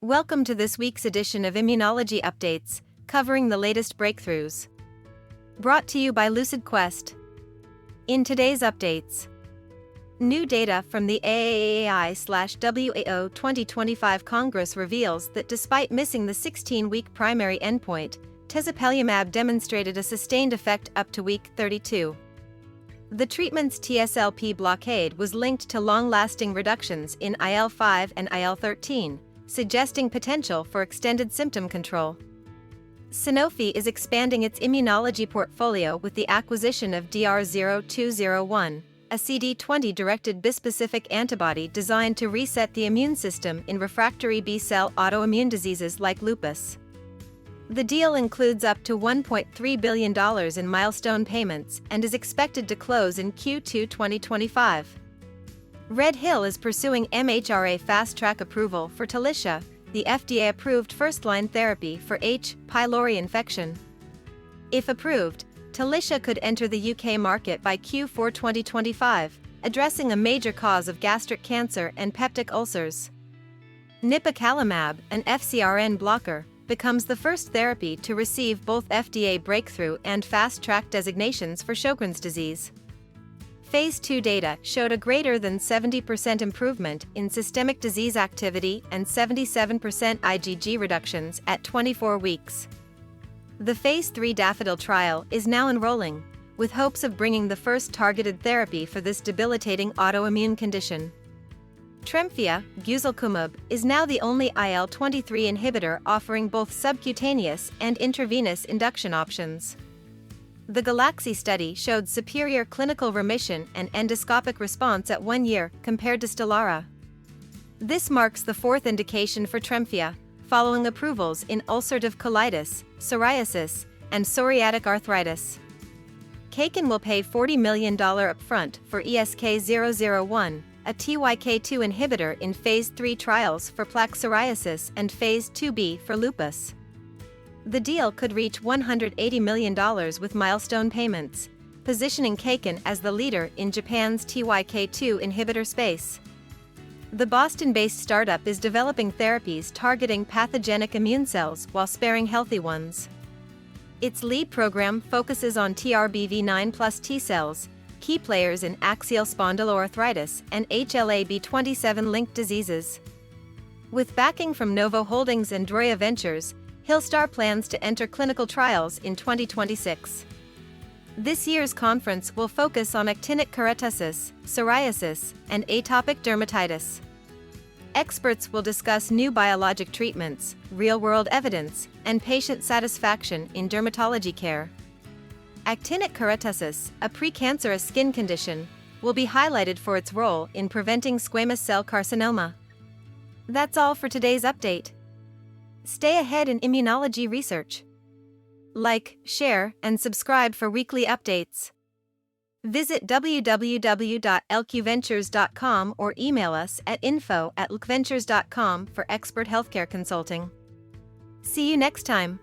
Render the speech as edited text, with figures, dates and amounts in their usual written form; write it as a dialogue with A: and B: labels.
A: Welcome to this week's edition of Immunology Updates, covering the latest breakthroughs. Brought to you by LucidQuest. In today's updates, new data from the AAAI/WAO 2025 Congress reveals that despite missing the 16-week primary endpoint, Tezepelumab demonstrated a sustained effect up to week 32. The treatment's TSLP blockade was linked to long-lasting reductions in IL-5 and IL-13, suggesting potential for extended symptom control. Sanofi is expanding its immunology portfolio with the acquisition of DR0201, a CD20-directed bispecific antibody designed to reset the immune system in refractory B-cell autoimmune diseases like lupus. The deal includes up to $1.3 billion in milestone payments and is expected to close in Q2 2025. RedHill is pursuing MHRA fast-track approval for Talicia, the FDA-approved first-line therapy for H. pylori infection. If approved, Talicia could enter the UK market by Q4 2025, addressing a major cause of gastric cancer and peptic ulcers. Nipocalimab, an FcRn blocker, becomes the first therapy to receive both FDA breakthrough and fast-track designations for Sjogren's disease. Phase 2 data showed a greater than 70% improvement in systemic disease activity and 77% IgG reductions at 24 weeks. The Phase 3 Daffodil trial is now enrolling, with hopes of bringing the first targeted therapy for this debilitating autoimmune condition. Tremfya, guselkumab, is now the only IL-23 inhibitor offering both subcutaneous and intravenous induction options. The Galaxy study showed superior clinical remission and endoscopic response at 1 year compared to Stelara. This marks the fourth indication for Tremfya, following approvals in ulcerative colitis, psoriasis, and psoriatic arthritis. Kaken will pay $40 million upfront for ESK-001, a TYK2 inhibitor in Phase 3 trials for plaque psoriasis and Phase 2b for lupus. The deal could reach $180 million with milestone payments, positioning Kaken as the leader in Japan's TYK2 inhibitor space. The Boston-based startup is developing therapies targeting pathogenic immune cells while sparing healthy ones. Its lead program focuses on TRBV9+ T cells, key players in axial spondyloarthritis and HLA-B27-linked diseases. With backing from Novo Holdings and Droya Ventures, Hillstar plans to enter clinical trials in 2026. This year's conference will focus on actinic keratosis, psoriasis, and atopic dermatitis. Experts will discuss new biologic treatments, real-world evidence, and patient satisfaction in dermatology care. Actinic keratosis, a precancerous skin condition, will be highlighted for its role in preventing squamous cell carcinoma. That's all for today's update. Stay ahead in immunology research. Like, share, and subscribe for weekly updates. Visit www.lqventures.com or email us at info@lqventures.com for expert healthcare consulting. See you next time.